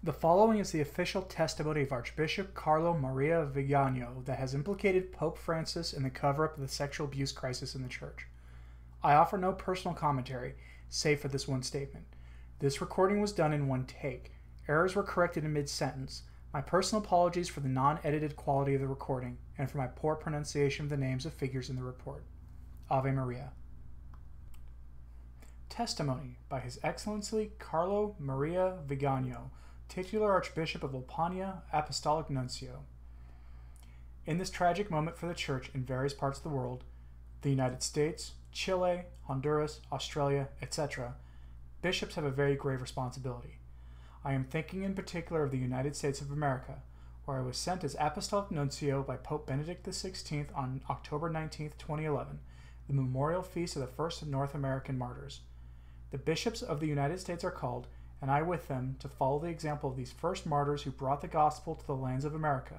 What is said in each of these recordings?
The following is the official testimony of Archbishop Carlo Maria Vigano that has implicated Pope Francis in the cover-up of the sexual abuse crisis in the Church. I offer no personal commentary, save for this one statement. This recording was done in one take. Errors were corrected in mid-sentence. My personal apologies for the non-edited quality of the recording and for my poor pronunciation of the names of figures in the report. Ave Maria. Testimony by His Excellency Carlo Maria Vigano, titular Archbishop of Lompania, Apostolic Nuncio. In this tragic moment for the Church in various parts of the world, the United States, Chile, Honduras, Australia, etc., bishops have a very grave responsibility. I am thinking in particular of the United States of America, where I was sent as Apostolic Nuncio by Pope Benedict XVI on October 19, 2011, the memorial feast of the first North American martyrs. The bishops of the United States are called, and I with them, to follow the example of these first martyrs who brought the gospel to the lands of America,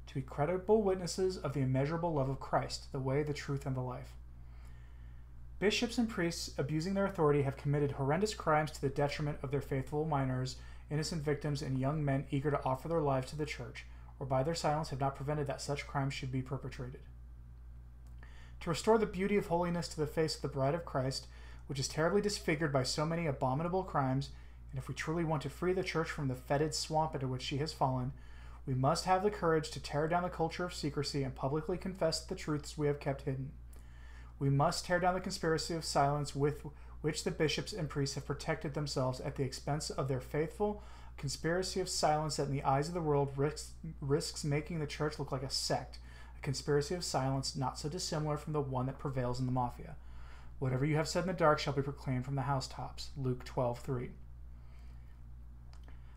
to be credible witnesses of the immeasurable love of Christ, the way, the truth, and the life. Bishops and priests abusing their authority have committed horrendous crimes to the detriment of their faithful minors, innocent victims, and young men eager to offer their lives to the Church, or by their silence have not prevented that such crimes should be perpetrated. To restore the beauty of holiness to the face of the bride of Christ, which is terribly disfigured by so many abominable crimes, and if we truly want to free the Church from the fetid swamp into which she has fallen, we must have the courage to tear down the culture of secrecy and publicly confess the truths we have kept hidden. We must tear down the conspiracy of silence with which the bishops and priests have protected themselves at the expense of their faithful, conspiracy of silence that in the eyes of the world risks making the Church look like a sect, a conspiracy of silence not so dissimilar from the one that prevails in the mafia. Whatever you have said in the dark shall be proclaimed from the housetops. Luke 12:3.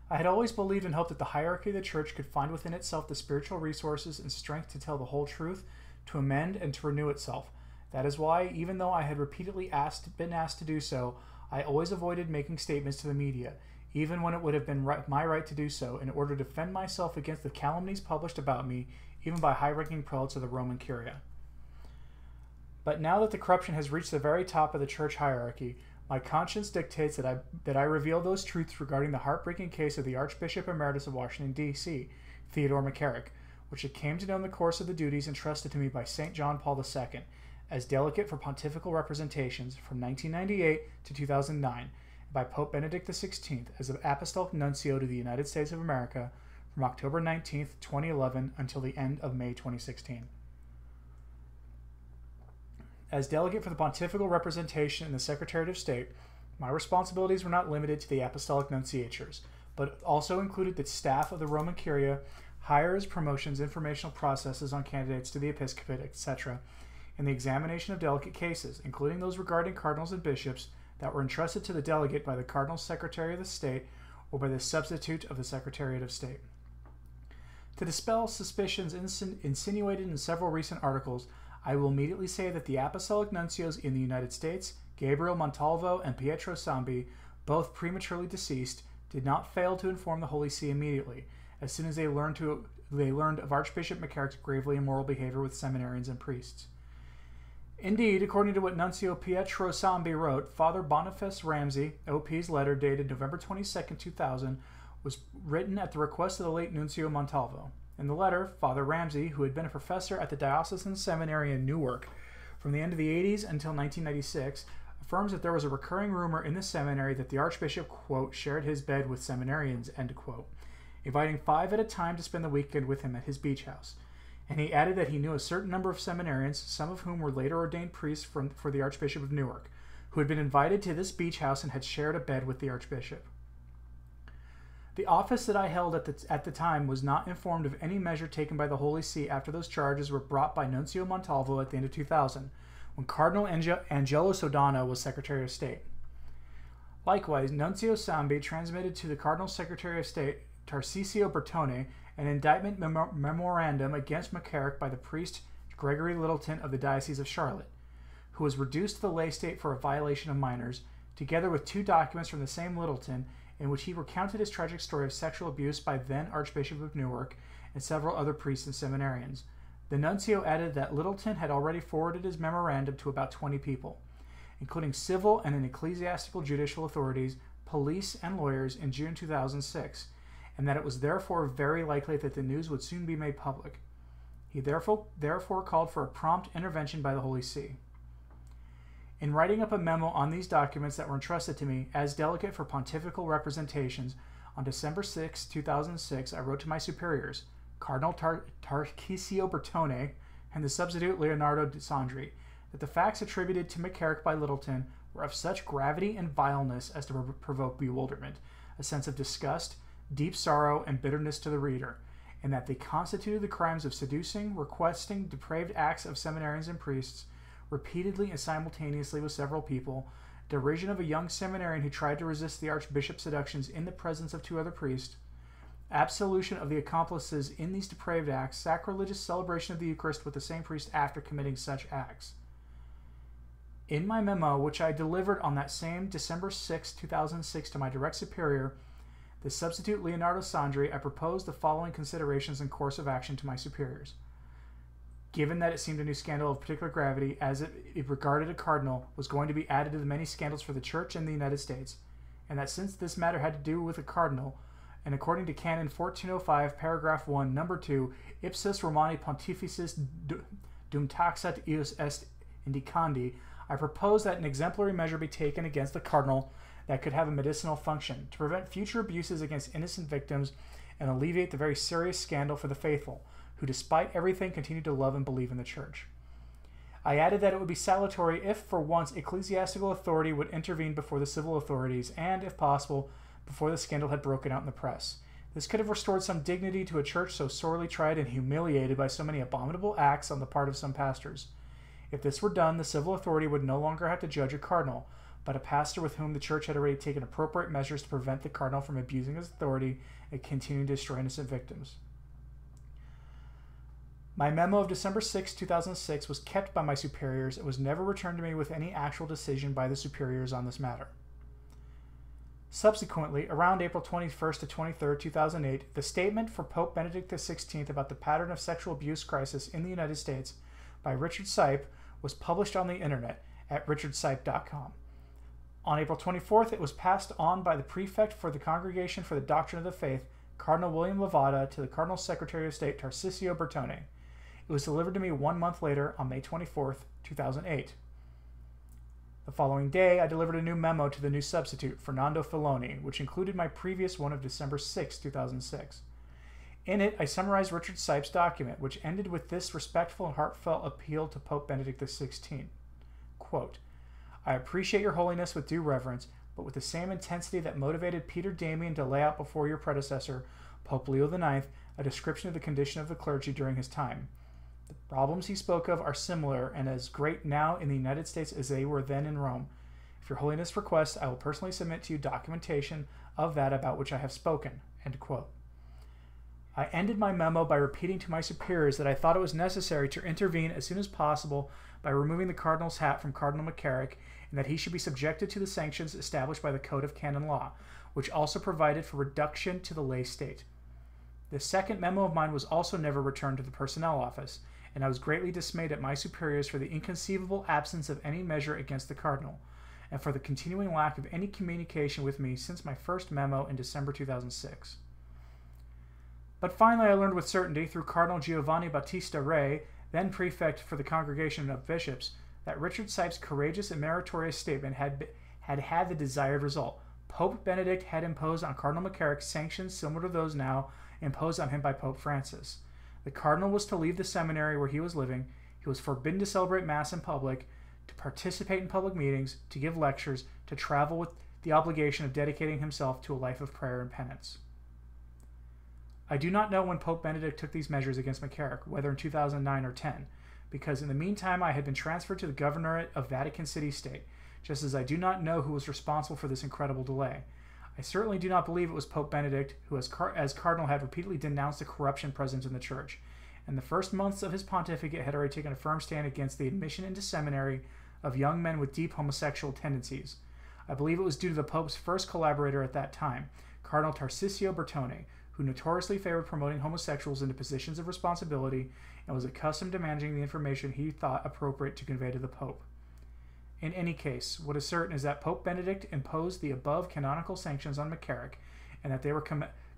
I had always believed and hoped that the hierarchy of the Church could find within itself the spiritual resources and strength to tell the whole truth, to amend, and to renew itself. That is why, even though I had repeatedly been asked to do so, I always avoided making statements to the media, even when it would have been my right to do so, in order to defend myself against the calumnies published about me, even by high-ranking prelates of the Roman Curia. But now that the corruption has reached the very top of the Church hierarchy, my conscience dictates that I reveal those truths regarding the heartbreaking case of the Archbishop Emeritus of Washington, D.C., Theodore McCarrick, which it came to know in the course of the duties entrusted to me by St. John Paul II as delegate for pontifical representations from 1998 to 2009, and by Pope Benedict XVI as the Apostolic Nuncio to the United States of America from October 19, 2011 until the end of May 2016. As delegate for the pontifical representation in the Secretariat of State, my responsibilities were not limited to the apostolic nunciatures, but also included the staff of the Roman Curia, hires, promotions, informational processes on candidates to the episcopate, etc., and the examination of delicate cases, including those regarding cardinals and bishops that were entrusted to the delegate by the Cardinal Secretary of the State or by the substitute of the Secretariat of State. To dispel suspicions insinuated in several recent articles, I will immediately say that the apostolic nuncios in the United States, Gabriel Montalvo and Pietro Sambi, both prematurely deceased, did not fail to inform the Holy See immediately, as soon as they learned of Archbishop McCarrick's gravely immoral behavior with seminarians and priests. Indeed, according to what Nuncio Pietro Sambi wrote, Father Boniface Ramsey, OP's letter dated November 22, 2000, was written at the request of the late Nuncio Montalvo. In the letter, Father Ramsey, who had been a professor at the Diocesan Seminary in Newark from the end of the 80s until 1996, affirms that there was a recurring rumor in the seminary that the Archbishop, quote, shared his bed with seminarians, end quote, inviting 5 at a time to spend the weekend with him at his beach house. And he added that he knew a certain number of seminarians, some of whom were later ordained priests for the Archbishop of Newark, who had been invited to this beach house and had shared a bed with the Archbishop. The office that I held at the time was not informed of any measure taken by the Holy See after those charges were brought by Nuncio Montalvo at the end of 2000, when Cardinal Angelo Sodano was Secretary of State. Likewise, Nuncio Sambi transmitted to the Cardinal Secretary of State, Tarcisio Bertone, an indictment memorandum against McCarrick by the priest Gregory Littleton of the Diocese of Charlotte, who was reduced to the lay state for a violation of minors, together with 2 documents from the same Littleton in which he recounted his tragic story of sexual abuse by then Archbishop of Newark and several other priests and seminarians. The nuncio added that Littleton had already forwarded his memorandum to about 20 people, including civil and ecclesiastical judicial authorities, police, and lawyers in June 2006, and that it was therefore very likely that the news would soon be made public. He therefore called for a prompt intervention by the Holy See. In writing up a memo on these documents that were entrusted to me as delegate for pontifical representations on December 6, 2006, I wrote to my superiors, Cardinal Tarcisio Bertone and the substitute Leonardo de Sandri, that the facts attributed to McCarrick by Littleton were of such gravity and vileness as to provoke bewilderment, a sense of disgust, deep sorrow, and bitterness to the reader, and that they constituted the crimes of seducing, requesting depraved acts of seminarians and priests, repeatedly and simultaneously with several people, derision of a young seminarian who tried to resist the Archbishop's seductions in the presence of 2 other priests, absolution of the accomplices in these depraved acts, sacrilegious celebration of the Eucharist with the same priest after committing such acts. In my memo, which I delivered on that same December 6, 2006 to my direct superior, the substitute Leonardo Sandri, I proposed the following considerations and course of action to my superiors. Given that it seemed a new scandal of particular gravity, as it regarded a cardinal, was going to be added to the many scandals for the Church and the United States, and that since this matter had to do with a cardinal, and according to Canon 1405, paragraph 1, number 2, ipsis Romani Pontificis dum taxat ius est indicandi, I propose that an exemplary measure be taken against the cardinal that could have a medicinal function to prevent future abuses against innocent victims and alleviate the very serious scandal for the faithful, who despite everything continue to love and believe in the Church. I added that it would be salutary if, for once, ecclesiastical authority would intervene before the civil authorities and, if possible, before the scandal had broken out in the press. This could have restored some dignity to a church so sorely tried and humiliated by so many abominable acts on the part of some pastors. If this were done, the civil authority would no longer have to judge a cardinal, but a pastor with whom the Church had already taken appropriate measures to prevent the cardinal from abusing his authority and continuing to destroy innocent victims. My memo of December 6, 2006 was kept by my superiors and was never returned to me with any actual decision by the superiors on this matter. Subsequently, around April 21st to 23rd, 2008, the statement for Pope Benedict XVI about the pattern of sexual abuse crisis in the United States by Richard Sipe was published on the internet at richardsipe.com. On April 24th, it was passed on by the prefect for the Congregation for the Doctrine of the Faith, Cardinal William Levada, to the Cardinal Secretary of State Tarcisio Bertone. It was delivered to me 1 month later on May 24th, 2008. The following day, I delivered a new memo to the new substitute, Fernando Filoni, which included my previous one of December 6, 2006. In it, I summarized Richard Sipe's document, which ended with this respectful and heartfelt appeal to Pope Benedict XVI. Quote, I appreciate your holiness with due reverence, but with the same intensity that motivated Peter Damian to lay out before your predecessor, Pope Leo IX, a description of the condition of the clergy during his time. The problems he spoke of are similar and as great now in the United States as they were then in Rome. If your holiness requests, I will personally submit to you documentation of that about which I have spoken. End quote. I ended my memo by repeating to my superiors that I thought it was necessary to intervene as soon as possible by removing the cardinal's hat from Cardinal McCarrick, and that he should be subjected to the sanctions established by the Code of Canon Law, which also provided for reduction to the lay state. The second memo of mine was also never returned to the personnel office, and I was greatly dismayed at my superiors for the inconceivable absence of any measure against the cardinal, and for the continuing lack of any communication with me since my first memo in December 2006. But finally I learned with certainty through Cardinal Giovanni Battista Re, then prefect for the Congregation of Bishops, that Richard Sipe's courageous and meritorious statement had the desired result. Pope Benedict had imposed on Cardinal McCarrick sanctions similar to those now imposed on him by Pope Francis. The cardinal was to leave the seminary where he was living, he was forbidden to celebrate Mass in public, to participate in public meetings, to give lectures, to travel with the obligation of dedicating himself to a life of prayer and penance. I do not know when Pope Benedict took these measures against McCarrick, whether in 2009 or 10, because in the meantime I had been transferred to the governorate of Vatican City State, just as I do not know who was responsible for this incredible delay. I certainly do not believe it was Pope Benedict, who as cardinal had repeatedly denounced the corruption present in the Church, and the first months of his pontificate had already taken a firm stand against the admission into seminary of young men with deep homosexual tendencies. I believe it was due to the Pope's first collaborator at that time, Cardinal Tarcisio Bertone, who notoriously favored promoting homosexuals into positions of responsibility and was accustomed to managing the information he thought appropriate to convey to the Pope. In any case, what is certain is that Pope Benedict imposed the above canonical sanctions on McCarrick, and that they were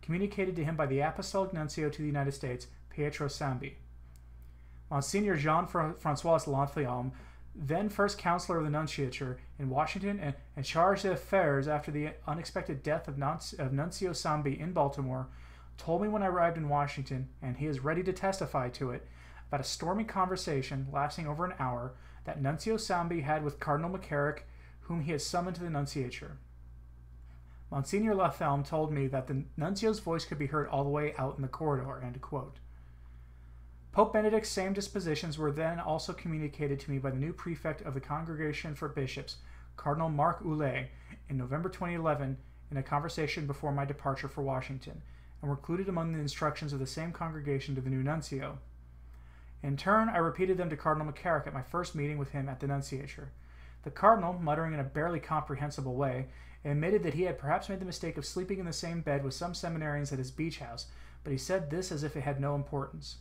communicated to him by the Apostolic Nuncio to the United States, Pietro Sambi. Monsignor Jean-François Lanfilm, then first counselor of the Nunciature in Washington and charge d'affaires after the unexpected death of Nuncio Sambi in Baltimore, told me when I arrived in Washington, and he is ready to testify to it, about a stormy conversation lasting over an hour that Nuncio Sambi had with Cardinal McCarrick, whom he had summoned to the Nunciature. Monsignor Lanfilm told me that the Nuncio's voice could be heard all the way out in the corridor, end quote. Pope Benedict's same dispositions were then also communicated to me by the new prefect of the Congregation for Bishops, Cardinal Marc Oulet, in November 2011 in a conversation before my departure for Washington, and were included among the instructions of the same congregation to the new nuncio. In turn, I repeated them to Cardinal McCarrick at my first meeting with him at the Nunciature. The Cardinal, muttering in a barely comprehensible way, admitted that he had perhaps made the mistake of sleeping in the same bed with some seminarians at his beach house, but he said this as if it had no importance.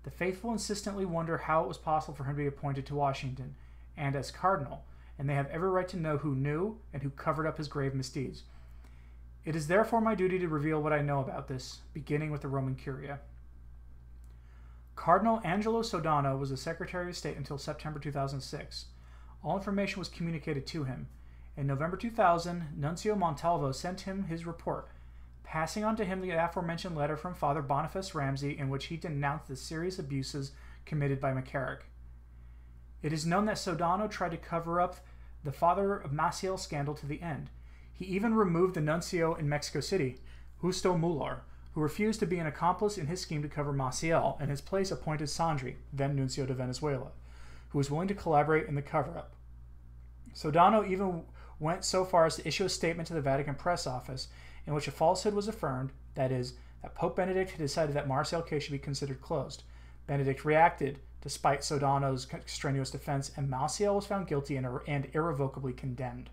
The faithful insistently wonder how it was possible for him to be appointed to Washington, and as Cardinal, and they have every right to know who knew and who covered up his grave misdeeds. It is therefore my duty to reveal what I know about this, beginning with the Roman Curia. Cardinal Angelo Sodano was the Secretary of State until September 2006. All information was communicated to him. In November 2000, Nuncio Montalvo sent him his report, passing on to him the aforementioned letter from Father Boniface Ramsey in which he denounced the serious abuses committed by McCarrick. It is known that Sodano tried to cover up the Father Maciel scandal to the end. He even removed the nuncio in Mexico City, Justo Mular, who refused to be an accomplice in his scheme to cover Maciel, and in his place appointed Sandri, then Nuncio de Venezuela, who was willing to collaborate in the cover-up. Sodano even went so far as to issue a statement to the Vatican press office in which a falsehood was affirmed, that is, that Pope Benedict had decided that Marcial case should be considered closed. Benedict reacted, despite Sodano's strenuous defense, and Maciel was found guilty and irrevocably condemned.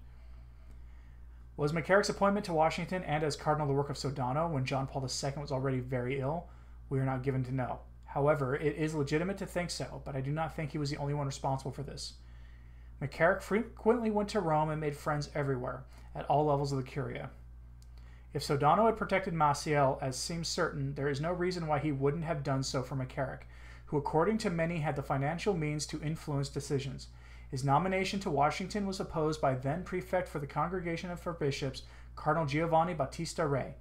Was McCarrick's appointment to Washington and as Cardinal the work of Sodano when John Paul II was already very ill? We are not given to know. However, it is legitimate to think so, but I do not think he was the only one responsible for this. McCarrick frequently went to Rome and made friends everywhere, at all levels of the Curia. If Sodano had protected Maciel, as seems certain, there is no reason why he wouldn't have done so for McCarrick, who according to many had the financial means to influence decisions. His nomination to Washington was opposed by then prefect for the Congregation for Bishops, Cardinal Giovanni Battista Re.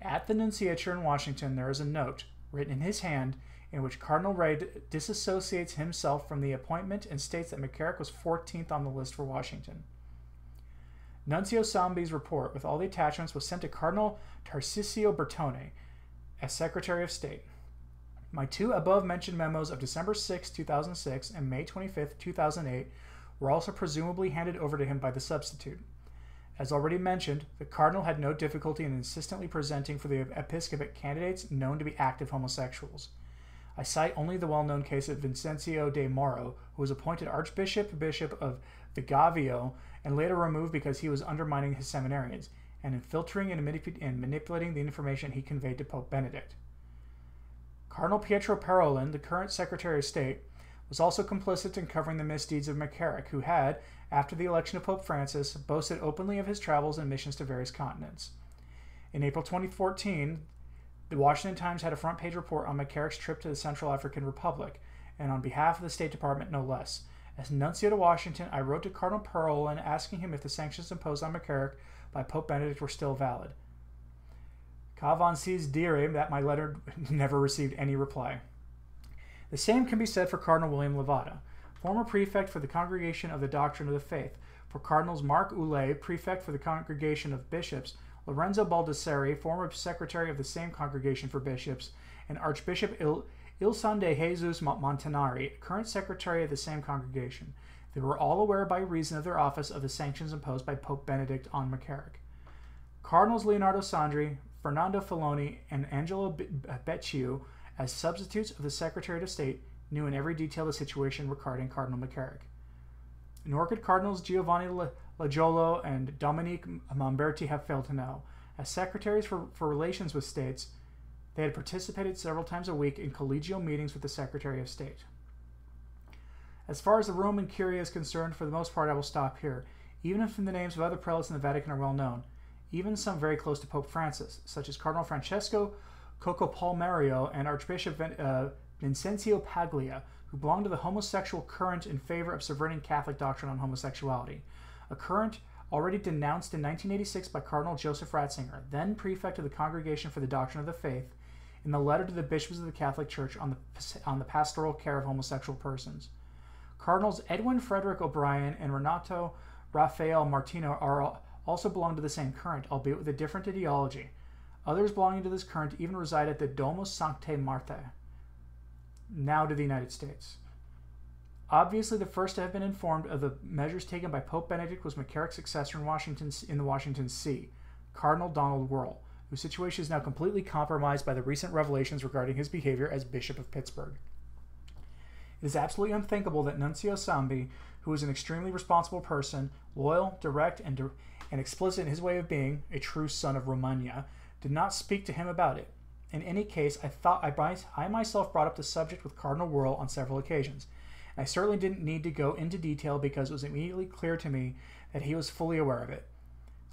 At the Nunciature in Washington there is a note, written in his hand, in which Cardinal Re disassociates himself from the appointment and states that McCarrick was 14th on the list for Washington. Nuncio Sambi's report, with all the attachments, was sent to Cardinal Tarcisio Bertone as Secretary of State. My two above-mentioned memos of December 6, 2006 and May 25, 2008 were also presumably handed over to him by the substitute. As already mentioned, the Cardinal had no difficulty in insistently presenting for the episcopate candidates known to be active homosexuals. I cite only the well-known case of Vincencio de Moro, who was appointed Bishop of Vigano and later removed because he was undermining his seminarians, and in filtering and manipulating the information he conveyed to Pope Benedict. Cardinal Pietro Parolin, the current Secretary of State, was also complicit in covering the misdeeds of McCarrick, who had, after the election of Pope Francis, boasted openly of his travels and missions to various continents. In April 2014, the Washington Times had a front-page report on McCarrick's trip to the Central African Republic, and on behalf of the State Department no less. As nuncio to Washington, I wrote to Cardinal Parolin asking him if the sanctions imposed on McCarrick by Pope Benedict were still valid. Cavances dire that my letter never received any reply. The same can be said for Cardinal William Levada, former prefect for the Congregation of the Doctrine of the Faith, for Cardinals Marc Oulet, prefect for the Congregation of Bishops, Lorenzo Baldessari, former secretary of the same Congregation for Bishops, and Archbishop Ilson de Jesus Montanari, current secretary of the same congregation. They were all aware by reason of their office of the sanctions imposed by Pope Benedict on McCarrick. Cardinals Leonardo Sandri, Fernando Filoni, and Angelo Becciu, as substitutes of the Secretary of State, knew in every detail the situation regarding Cardinal McCarrick. Nor could Cardinals Giovanni Lajolo and Dominique Mamberti have failed to know. As secretaries for relations with states, they had participated several times a week in collegial meetings with the Secretary of State. As far as the Roman Curia is concerned, for the most part I will stop here, even if the names of other prelates in the Vatican are well known. even some very close to Pope Francis, such as Cardinal Francesco Cocopalmario and Archbishop Vincenzo Paglia, who belonged to the homosexual current in favor of subverting Catholic doctrine on homosexuality, a current already denounced in 1986 by Cardinal Joseph Ratzinger, then prefect of the Congregation for the Doctrine of the Faith, in the letter to the bishops of the Catholic Church on the pastoral care of homosexual persons. Cardinals Edwin Frederick O'Brien and Renato Rafael Martino also belong to the same current, albeit with a different ideology. Others belonging to this current even reside at the Domus Sanctae Marthae, now to the United States. Obviously, the first to have been informed of the measures taken by Pope Benedict was McCarrick's successor in the Washington See, Cardinal Donald Wuerl, whose situation is now completely compromised by the recent revelations regarding his behavior as Bishop of Pittsburgh. It is absolutely unthinkable that Nuncio Sambi, who is an extremely responsible person, loyal, direct, and explicit in his way of being, a true son of Romagna, did not speak to him about it. In any case, I myself brought up the subject with Cardinal Wuerl on several occasions. And I certainly didn't need to go into detail because it was immediately clear to me that he was fully aware of it.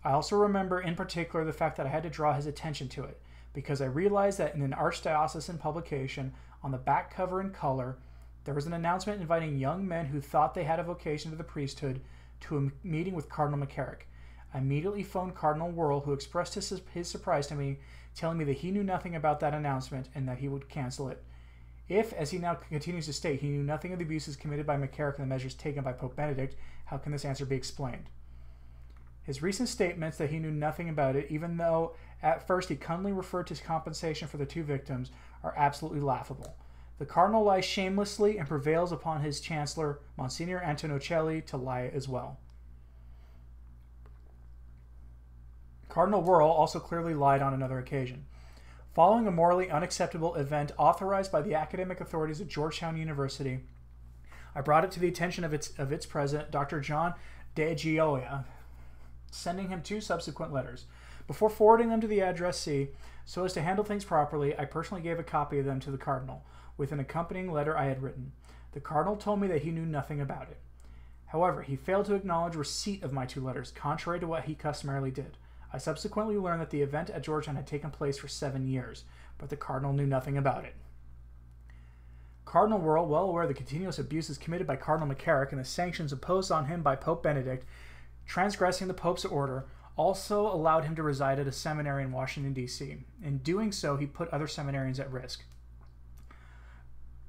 I also remember in particular the fact that I had to draw his attention to it, because I realized that in an archdiocesan publication, on the back cover in color, there was an announcement inviting young men who thought they had a vocation to the priesthood to a meeting with Cardinal McCarrick. I immediately phoned Cardinal Wuerl, who expressed his surprise to me, telling me that he knew nothing about that announcement and that he would cancel it. If, as he now continues to state, he knew nothing of the abuses committed by McCarrick and the measures taken by Pope Benedict, how can this answer be explained? His recent statements that he knew nothing about it, even though at first he cunningly referred to compensation for the two victims, are absolutely laughable. The Cardinal lies shamelessly and prevails upon his Chancellor, Monsignor Antonicelli, to lie as well. Cardinal Wuerl also clearly lied on another occasion. Following a morally unacceptable event authorized by the academic authorities at Georgetown University, I brought it to the attention of its president, Dr. John De Gioia, sending him 2 subsequent letters. Before forwarding them to the addressee, so as to handle things properly, I personally gave a copy of them to the Cardinal, with an accompanying letter I had written. The Cardinal told me that he knew nothing about it. However, he failed to acknowledge receipt of my 2 letters, contrary to what he customarily did. I subsequently learned that the event at Georgetown had taken place for 7 years, but the Cardinal knew nothing about it. Cardinal Wuerl, well aware of the continuous abuses committed by Cardinal McCarrick and the sanctions imposed on him by Pope Benedict, transgressing the Pope's order, also allowed him to reside at a seminary in Washington, D.C. In doing so, he put other seminarians at risk.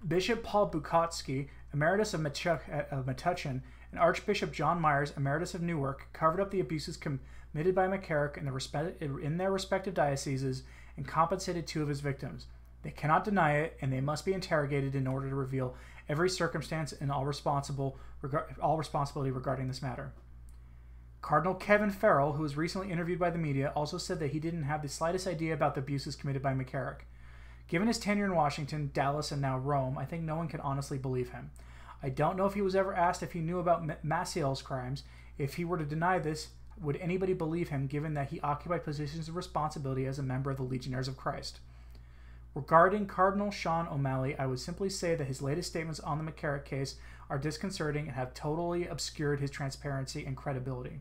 Bishop Paul Bukotsky, emeritus of Metuchen, and Archbishop John Myers, emeritus of Newark, covered up the abuses committed by McCarrick in their respective dioceses and compensated 2 of his victims. They cannot deny it, and they must be interrogated in order to reveal every circumstance and all responsibility regarding this matter. Cardinal Kevin Farrell, who was recently interviewed by the media, also said that he didn't have the slightest idea about the abuses committed by McCarrick. Given his tenure in Washington, Dallas, and now Rome, I think no one can honestly believe him. I don't know if he was ever asked if he knew about Maciel's crimes. If he were to deny this, would anybody believe him, given that he occupied positions of responsibility as a member of the Legionnaires of Christ? Regarding Cardinal Sean O'Malley, I would simply say that his latest statements on the McCarrick case are disconcerting and have totally obscured his transparency and credibility.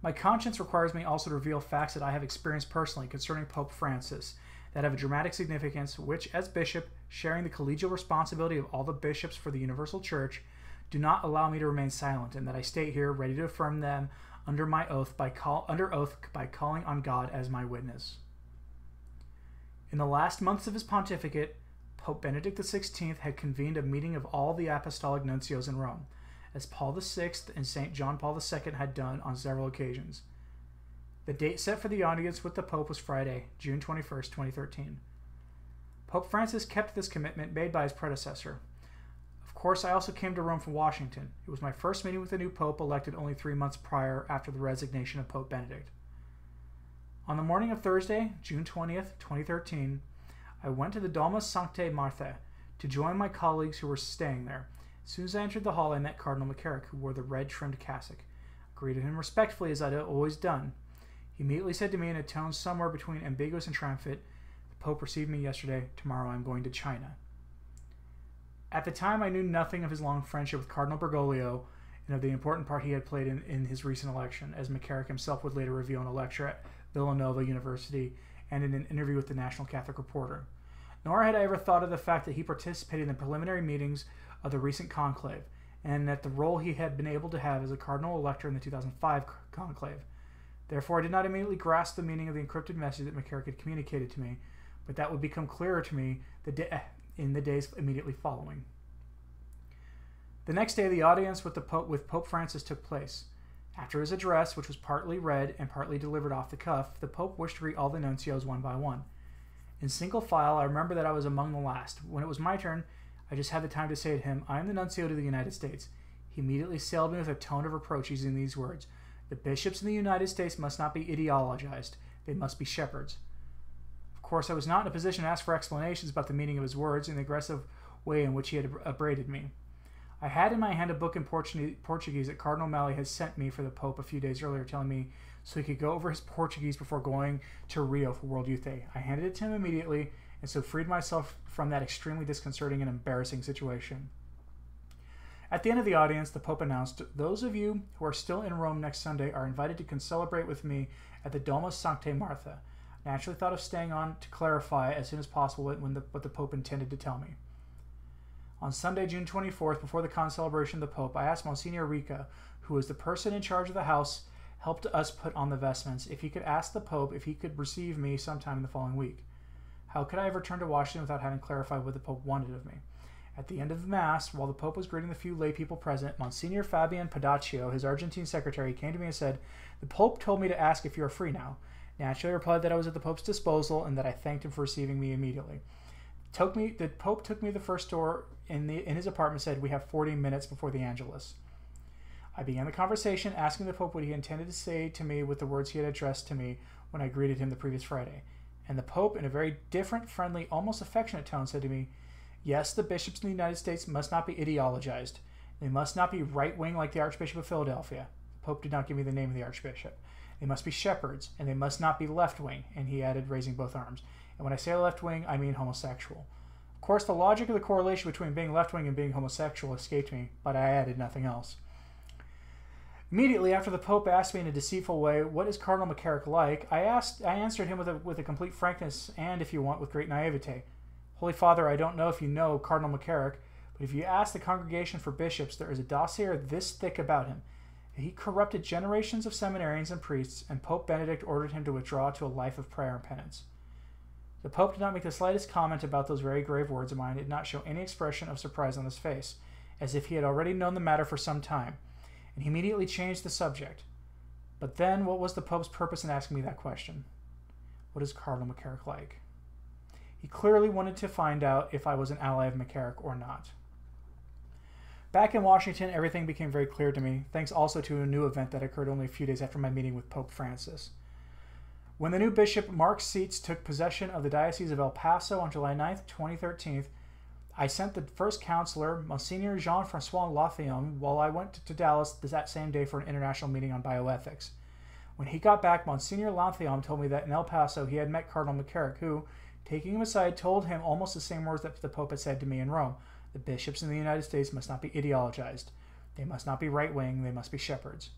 My conscience requires me also to reveal facts that I have experienced personally concerning Pope Francis that have a dramatic significance, which, as bishop, sharing the collegial responsibility of all the bishops for the Universal Church, do not allow me to remain silent, and that I state here ready to affirm them under oath by calling on God as my witness. In the last months of his pontificate, Pope Benedict XVI had convened a meeting of all the apostolic nuncios in Rome, as Paul VI and St. John Paul II had done on several occasions. The date set for the audience with the Pope was Friday, June 21, 2013. Pope Francis kept this commitment made by his predecessor. Of course, I also came to Rome from Washington. It was my first meeting with the new Pope, elected only 3 months prior after the resignation of Pope Benedict. On the morning of Thursday, June 20th, 2013, I went to the Domus Sanctae Marthae to join my colleagues who were staying there. As soon as I entered the hall, I met Cardinal McCarrick, who wore the red-trimmed cassock. I greeted him respectfully, as I had always done. He immediately said to me in a tone somewhere between ambiguous and triumphant, "The Pope received me yesterday. Tomorrow I am going to China." At the time, I knew nothing of his long friendship with Cardinal Bergoglio and of the important part he had played in his recent election, as McCarrick himself would later reveal in a lecture at Villanova University and in an interview with the National Catholic Reporter. Nor had I ever thought of the fact that he participated in the preliminary meetings of the recent conclave, and that the role he had been able to have as a cardinal elector in the 2005 conclave. Therefore, I did not immediately grasp the meaning of the encrypted message that McCarrick had communicated to me, but that would become clearer to me in the days immediately following. The next day, the audience with Pope Francis took place. After his address, which was partly read and partly delivered off the cuff, the Pope wished to greet all the nuncios one by one. In single file, I remember that I was among the last. When it was my turn, I just had the time to say to him, "I am the nuncio to the United States." He immediately assailed me with a tone of reproach using these words: "The bishops in the United States must not be ideologized. They must be shepherds." Of course, I was not in a position to ask for explanations about the meaning of his words and the aggressive way in which he had upbraided me. I had in my hand a book in Portuguese that Cardinal Malley had sent me for the Pope a few days earlier, telling me so he could go over his Portuguese before going to Rio for World Youth Day. I handed it to him immediately, and so freed myself from that extremely disconcerting and embarrassing situation. At the end of the audience, the Pope announced, "Those of you who are still in Rome next Sunday are invited to celebrate with me at the Domus Sanctae Martha." I naturally thought of staying on to clarify as soon as possible what the Pope intended to tell me. On Sunday, June 24th, before the concelebration of the Pope, I asked Monsignor Rica, who was the person in charge of the house, helped us put on the vestments, if he could ask the Pope if he could receive me sometime in the following week. How could I have returned to Washington without having clarified what the Pope wanted of me? At the end of the Mass, while the Pope was greeting the few lay people present, Monsignor Fabian Pedaccio, his Argentine secretary, came to me and said, "The Pope told me to ask if you are free now." Naturally, I replied that I was at the Pope's disposal and that I thanked him for receiving me immediately. The Pope took me to the first door in his apartment and said, "We have 40 minutes before the Angelus." I began the conversation, asking the Pope what he intended to say to me with the words he had addressed to me when I greeted him the previous Friday. And the Pope, in a very different, friendly, almost affectionate tone, said to me, "Yes, the bishops in the United States must not be ideologized. They must not be right-wing like the Archbishop of Philadelphia." The Pope did not give me the name of the Archbishop. "They must be shepherds, and they must not be left-wing," and he added, raising both arms. "And when I say left-wing, I mean homosexual." Of course, the logic of the correlation between being left-wing and being homosexual escaped me, but I added nothing else. Immediately after the Pope asked me in a deceitful way, "What is Cardinal McCarrick like?" I answered him with a complete frankness and, if you want, with great naivete. "Holy Father, I don't know if you know Cardinal McCarrick, but if you ask the Congregation for Bishops, there is a dossier this thick about him. He corrupted generations of seminarians and priests, and Pope Benedict ordered him to withdraw to a life of prayer and penance." The Pope did not make the slightest comment about those very grave words of mine. Did not show any expression of surprise on his face, as if he had already known the matter for some time, and he immediately changed the subject. But then, what was the Pope's purpose in asking me that question? What is Cardinal McCarrick like? He clearly wanted to find out if I was an ally of McCarrick or not. Back in Washington, everything became very clear to me, thanks also to a new event that occurred only a few days after my meeting with Pope Francis. When the new Bishop Mark Seitz took possession of the Diocese of El Paso on July 9th, 2013, I sent the first counselor, Monsignor Jean-Francois Lathium, while I went to Dallas that same day for an international meeting on bioethics. When he got back, Monsignor Lathium told me that in El Paso he had met Cardinal McCarrick, who, taking him aside, told him almost the same words that the Pope had said to me in Rome: "The bishops in the United States must not be ideologized. They must not be right-wing. They must be shepherds."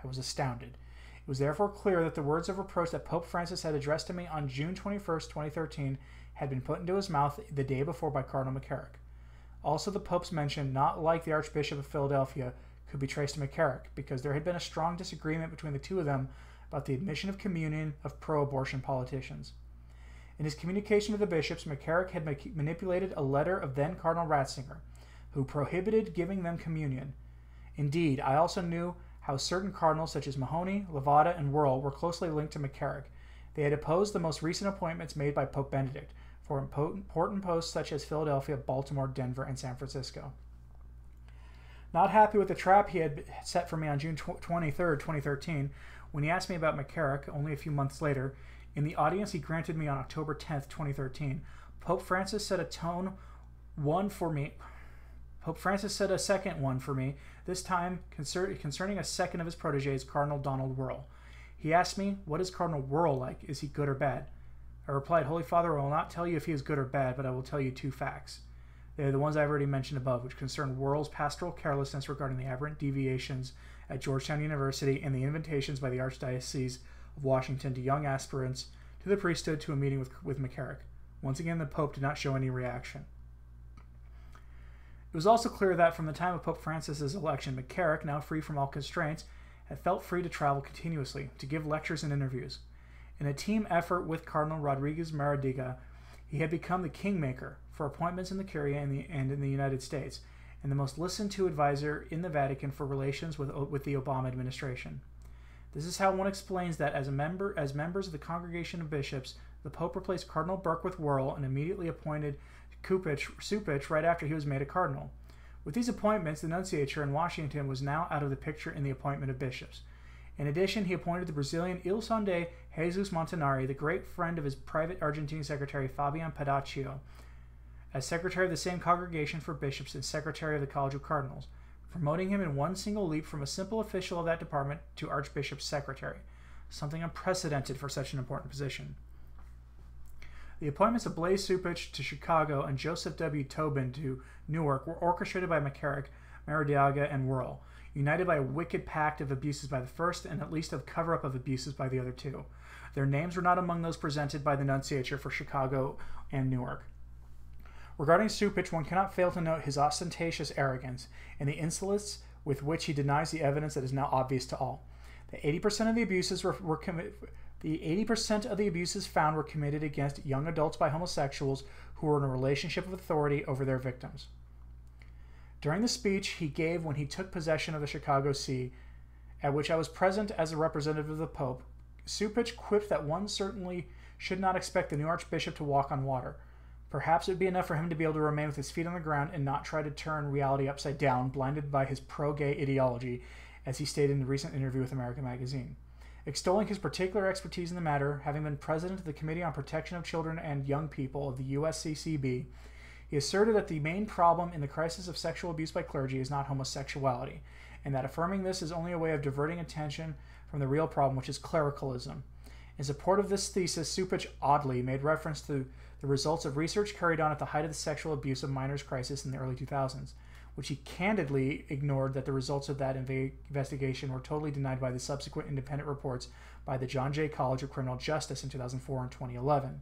I was astounded. It was therefore clear that the words of reproach that Pope Francis had addressed to me on June 21st, 2013, had been put into his mouth the day before by Cardinal McCarrick. Also, the Pope's mention, not like the Archbishop of Philadelphia, could be traced to McCarrick, because there had been a strong disagreement between the two of them about the admission of communion of pro-abortion politicians. In his communication to the bishops, McCarrick had manipulated a letter of then Cardinal Ratzinger, who prohibited giving them communion. Indeed, I also knew how certain cardinals such as Mahony, Levada, and Wuerl were closely linked to McCarrick. They had opposed the most recent appointments made by Pope Benedict for important posts such as Philadelphia, Baltimore, Denver, and San Francisco. Not happy with the trap he had set for me on June 23rd, 2013, when he asked me about McCarrick only a few months later, in the audience he granted me on October 10th, 2013, Pope Francis set a second one for me, this time concerning a second of his proteges, Cardinal Donald Wuerl. He asked me, "What is Cardinal Wuerl like? Is he good or bad?" I replied, "Holy Father, I will not tell you if he is good or bad, but I will tell you two facts. They're the ones I've already mentioned above, which concern Worrell's pastoral carelessness regarding the aberrant deviations at Georgetown University and the invitations by the Archdiocese of Washington to young aspirants to the priesthood to a meeting with McCarrick. Once again, the Pope did not show any reaction. It was also clear that from the time of Pope Francis's election, McCarrick, now free from all constraints, had felt free to travel continuously, to give lectures and interviews. In a team effort with Cardinal Rodriguez Maradiga, he had become the kingmaker for appointments in the Curia and in the United States, and the most listened-to advisor in the Vatican for relations with the Obama administration. This is how one explains that as members of the Congregation of Bishops, the Pope replaced Cardinal Burke with Worrell and immediately appointed Cupich right after he was made a cardinal. With these appointments, the nunciature in Washington was now out of the picture in the appointment of bishops. In addition, he appointed the Brazilian Il Sonde Jesus Montanari, the great friend of his private Argentine secretary Fabian Pedaccio, as secretary of the same congregation for bishops and secretary of the College of Cardinals, promoting him in one single leap from a simple official of that department to Archbishop's secretary, something unprecedented for such an important position. The appointments of Blaise Cupich to Chicago and Joseph W. Tobin to Newark were orchestrated by McCarrick, Maradiaga, and Worrell, united by a wicked pact of abuses by the first and at least a cover-up of abuses by the other two. Their names were not among those presented by the nunciature for Chicago and Newark. Regarding Cupich, one cannot fail to note his ostentatious arrogance and the insolence with which he denies the evidence that is now obvious to all. The 80% of the abuses The 80% of the abuses found were committed against young adults by homosexuals who were in a relationship of authority over their victims. During the speech he gave when he took possession of the Chicago See, at which I was present as a representative of the Pope, Cupich quipped that one certainly should not expect the new Archbishop to walk on water. Perhaps it would be enough for him to be able to remain with his feet on the ground and not try to turn reality upside down, blinded by his pro-gay ideology, as he stated in a recent interview with American Magazine. Extolling his particular expertise in the matter, having been president of the Committee on Protection of Children and Young People of the USCCB, he asserted that the main problem in the crisis of sexual abuse by clergy is not homosexuality, and that affirming this is only a way of diverting attention from the real problem, which is clericalism. In support of this thesis, Cupich oddly made reference to the results of research carried on at the height of the sexual abuse of minors crisis in the early 2000s, which he candidly ignored that the results of that investigation were totally denied by the subsequent independent reports by the John Jay College of Criminal Justice in 2004 and 2011,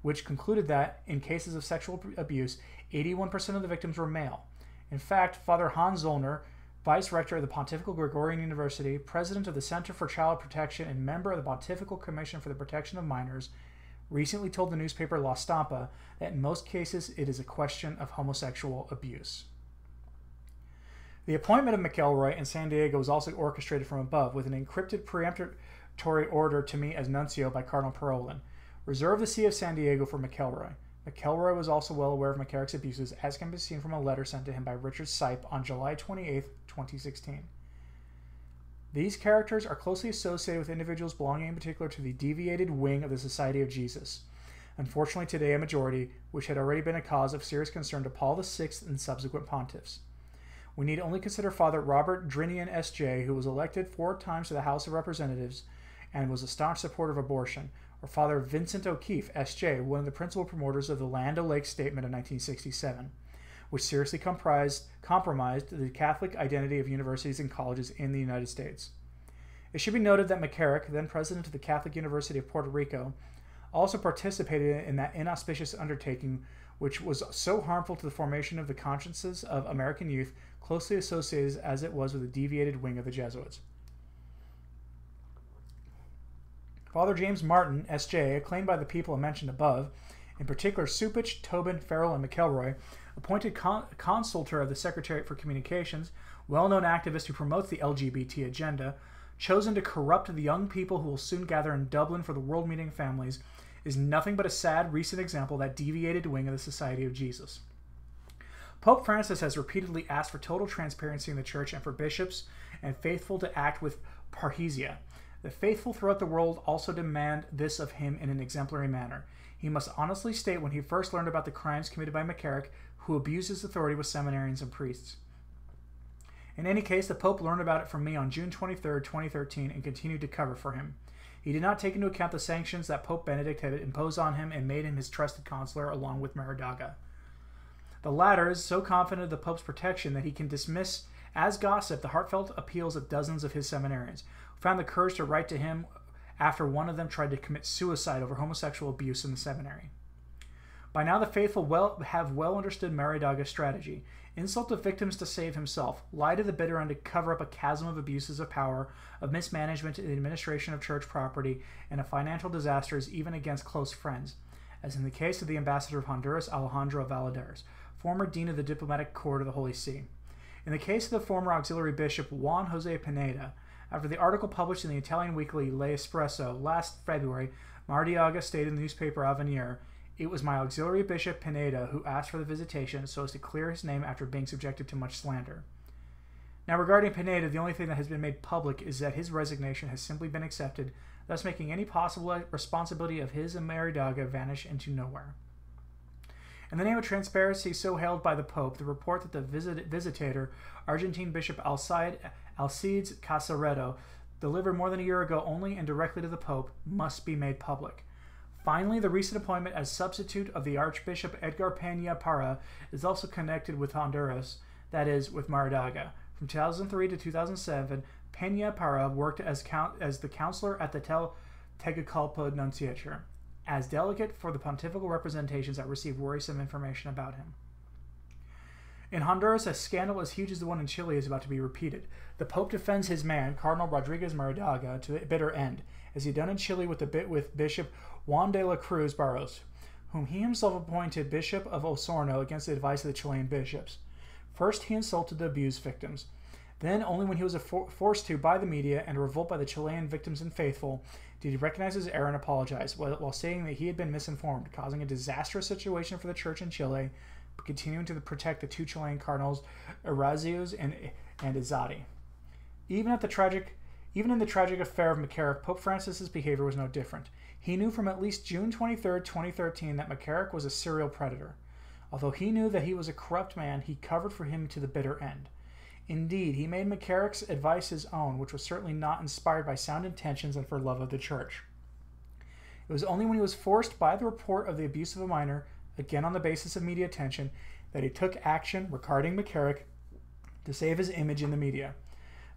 which concluded that, in cases of sexual abuse, 81% of the victims were male. In fact, Father Hans Zollner, Vice Rector of the Pontifical Gregorian University, President of the Center for Child Protection, and member of the Pontifical Commission for the Protection of Minors, recently told the newspaper La Stampa that in most cases it is a question of homosexual abuse. The appointment of McElroy in San Diego was also orchestrated from above with an encrypted peremptory order to me as nuncio by Cardinal Parolin. Reserve the See of San Diego for McElroy. McElroy was also well aware of McCarrick's abuses, as can be seen from a letter sent to him by Richard Sipe on July 28, 2016. These characters are closely associated with individuals belonging in particular to the deviated wing of the Society of Jesus. Unfortunately, today a majority, which had already been a cause of serious concern to Paul VI and subsequent pontiffs. We need only consider Father Robert Drinian, S.J., who was elected 4 times to the House of Representatives and was a staunch supporter of abortion, or Father Vincent O'Keefe, S.J., one of the principal promoters of the Land O'Lakes Statement of 1967, which seriously compromised the Catholic identity of universities and colleges in the United States. It should be noted that McCarrick, then president of the Catholic University of Puerto Rico, also participated in that inauspicious undertaking which was so harmful to the formation of the consciences of American youth, closely associated as it was with the deviated wing of the Jesuits. Father James Martin, S.J., acclaimed by the people mentioned above, in particular Cupich, Tobin, Farrell, and McElroy, appointed consultor of the Secretariat for Communications, well-known activist who promotes the LGBT agenda, chosen to corrupt the young people who will soon gather in Dublin for the World Meeting of Families, is nothing but a sad recent example of that deviated wing of the Society of Jesus. Pope Francis has repeatedly asked for total transparency in the Church and for bishops and faithful to act with parrhesia. The faithful throughout the world also demand this of him in an exemplary manner. He must honestly state when he first learned about the crimes committed by McCarrick, who abused his authority with seminarians and priests. In any case, the Pope learned about it from me on June 23, 2013, and continued to cover for him. He did not take into account the sanctions that Pope Benedict had imposed on him and made him his trusted counselor along with Maradaga. The latter is so confident of the Pope's protection that he can dismiss as gossip the heartfelt appeals of dozens of his seminarians, who found the courage to write to him after one of them tried to commit suicide over homosexual abuse in the seminary. By now, the faithful have well understood Maridaga's strategy. Insult the victims to save himself, lie to the bitter end to cover up a chasm of abuses of power, of mismanagement in the administration of church property, and of financial disasters even against close friends, as in the case of the ambassador of Honduras, Alejandro Valadares, former dean of the diplomatic corps of the Holy See. In the case of the former auxiliary bishop Juan Jose Pineda, after the article published in the Italian weekly L'Espresso last February, Maradiaga stated in the newspaper Avenir, "It was my auxiliary bishop Pineda who asked for the visitation so as to clear his name after being subjected to much slander." Now, regarding Pineda, the only thing that has been made public is that his resignation has simply been accepted, thus making any possible responsibility of his and Maradiaga vanish into nowhere. In the name of transparency so hailed by the Pope, the report that the visitator, Argentine Bishop Alcides Casaredo, delivered more than a year ago only and directly to the Pope, must be made public. Finally, the recent appointment as substitute of the Archbishop Edgar Peña Parra is also connected with Honduras, that is, with Maradaga. From 2003 to 2007, Peña Parra worked as the counselor at the Tegucigalpa Nunciature, as delegate for the pontifical representations that received worrisome information about him. In Honduras, a scandal as huge as the one in Chile is about to be repeated. The Pope defends his man, Cardinal Rodriguez Maradiaga, to the bitter end, as he done in Chile with Bishop Juan de la Cruz Barros, whom he himself appointed Bishop of Osorno against the advice of the Chilean bishops. First, he insulted the abused victims. Then, only when he was forced to by the media and a revolt by the Chilean victims and faithful, did he recognize his error and apologize, while saying that he had been misinformed, causing a disastrous situation for the church in Chile, but continuing to protect the two Chilean cardinals, Errázuriz and Izadi. Even in the tragic affair of McCarrick, Pope Francis's behavior was no different. He knew from at least June 23, 2013, that McCarrick was a serial predator. Although he knew that he was a corrupt man, he covered for him to the bitter end. Indeed, he made McCarrick's advice his own, which was certainly not inspired by sound intentions and for love of the church. It was only when he was forced by the report of the abuse of a minor, again on the basis of media attention, that he took action regarding McCarrick to save his image in the media.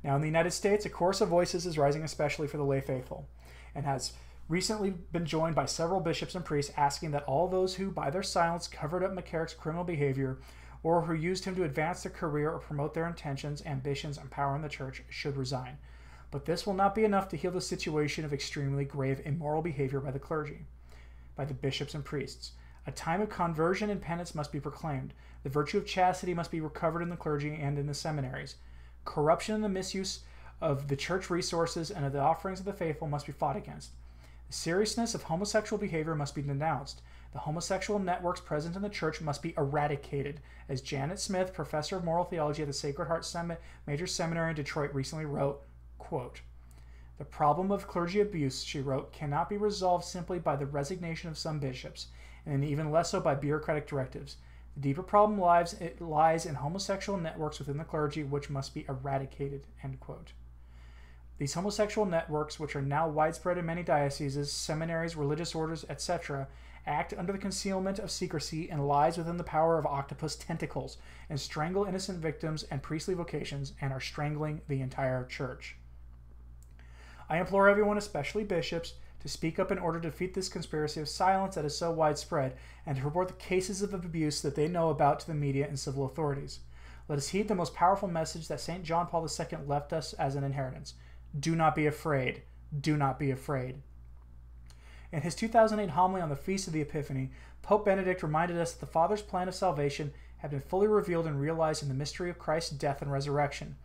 Now, in the United States, a chorus of voices is rising especially for the lay faithful, and has recently been joined by several bishops and priests asking that all those who, by their silence, covered up McCarrick's criminal behavior or who used him to advance their career or promote their intentions, ambitions, and power in the church should resign. But this will not be enough to heal the situation of extremely grave immoral behavior by the clergy, by the bishops and priests. A time of conversion and penance must be proclaimed. The virtue of chastity must be recovered in the clergy and in the seminaries. Corruption and the misuse of the church resources and of the offerings of the faithful must be fought against. The seriousness of homosexual behavior must be denounced. The homosexual networks present in the church must be eradicated, as Janet Smith, professor of moral theology at the Sacred Heart Major Seminary in Detroit, recently wrote, quote, "The problem of clergy abuse," she wrote, "cannot be resolved simply by the resignation of some bishops, and even less so by bureaucratic directives. The deeper problem lies in homosexual networks within the clergy, which must be eradicated," end quote. These homosexual networks, which are now widespread in many dioceses, seminaries, religious orders, etc., act under the concealment of secrecy and lies within the power of octopus tentacles and strangle innocent victims and priestly vocations and are strangling the entire church. I implore everyone, especially bishops, to speak up in order to defeat this conspiracy of silence that is so widespread and to report the cases of abuse that they know about to the media and civil authorities. Let us heed the most powerful message that St. John Paul II left us as an inheritance. Do not be afraid. Do not be afraid. In his 2008 homily on the Feast of the Epiphany, Pope Benedict reminded us that the Father's plan of salvation had been fully revealed and realized in the mystery of Christ's death and resurrection.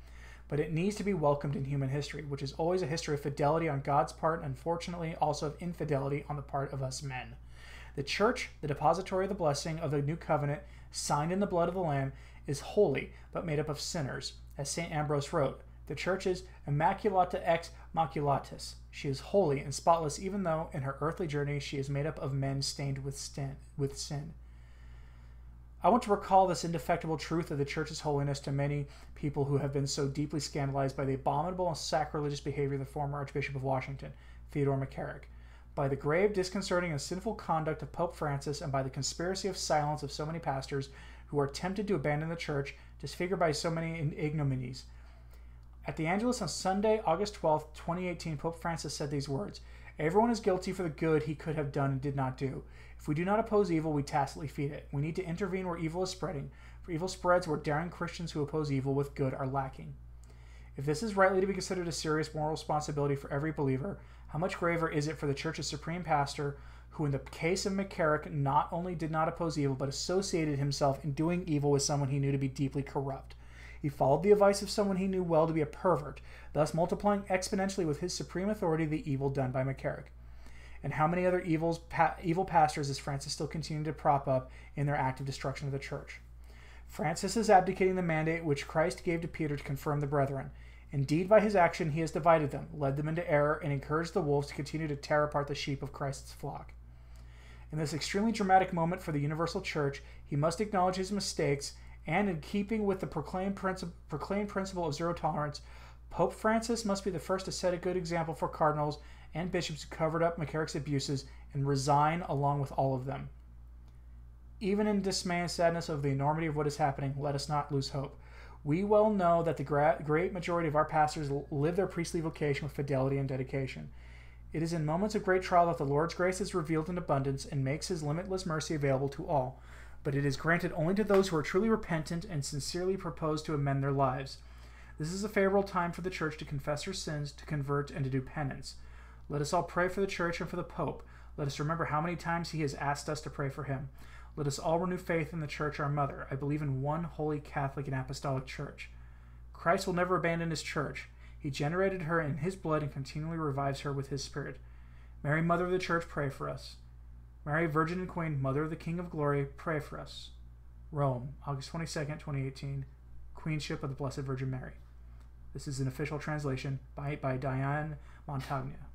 But it needs to be welcomed in human history, which is always a history of fidelity on God's part and, unfortunately, also of infidelity on the part of us men. The Church, the depository of the blessing of the new covenant, signed in the blood of the Lamb, is holy, but made up of sinners. As St. Ambrose wrote, the Church is immaculata ex maculatis. She is holy and spotless, even though in her earthly journey she is made up of men stained with sin. I want to recall this indefectible truth of the Church's holiness to many people who have been so deeply scandalized by the abominable and sacrilegious behavior of the former Archbishop of Washington, Theodore McCarrick, by the grave, disconcerting, and sinful conduct of Pope Francis, and by the conspiracy of silence of so many pastors, who are tempted to abandon the church, disfigured by so many ignominies. At the Angelus on Sunday, August 12, 2018, Pope Francis said these words: "Everyone is guilty for the good he could have done and did not do. If we do not oppose evil, we tacitly feed it. We need to intervene where evil is spreading, for evil spreads where daring Christians who oppose evil with good are lacking." If this is rightly to be considered a serious moral responsibility for every believer, how much graver is it for the Church's supreme pastor, who in the case of McCarrick not only did not oppose evil, but associated himself in doing evil with someone he knew to be deeply corrupt. He followed the advice of someone he knew well to be a pervert, thus multiplying exponentially with his supreme authority the evil done by McCarrick. And how many other evil pastors is Francis still continuing to prop up in their active destruction of the church? Francis is abdicating the mandate which Christ gave to Peter to confirm the brethren. Indeed, by his action he has divided them, led them into error, and encouraged the wolves to continue to tear apart the sheep of Christ's flock. In this extremely dramatic moment for the universal church, he must acknowledge his mistakes, and in keeping with the proclaimed principle of zero tolerance, Pope Francis must be the first to set a good example for cardinals and bishops who covered up McCarrick's abuses and resign along with all of them. Even in dismay and sadness of the enormity of what is happening, let us not lose hope. We well know that the great majority of our pastors live their priestly vocation with fidelity and dedication. It is in moments of great trial that the Lord's grace is revealed in abundance and makes his limitless mercy available to all. But it is granted only to those who are truly repentant and sincerely propose to amend their lives. This is a favorable time for the church to confess her sins, to convert, and to do penance. Let us all pray for the church and for the Pope. Let us remember how many times he has asked us to pray for him. Let us all renew faith in the church, our mother. I believe in one holy Catholic and apostolic church. Christ will never abandon his church. He generated her in his blood and continually revives her with his spirit. Mary, Mother of the Church, pray for us. Mary, Virgin and Queen, Mother of the King of Glory, pray for us. Rome, August 22nd, 2018, Queenship of the Blessed Virgin Mary. This is an official translation by Diane Montagna.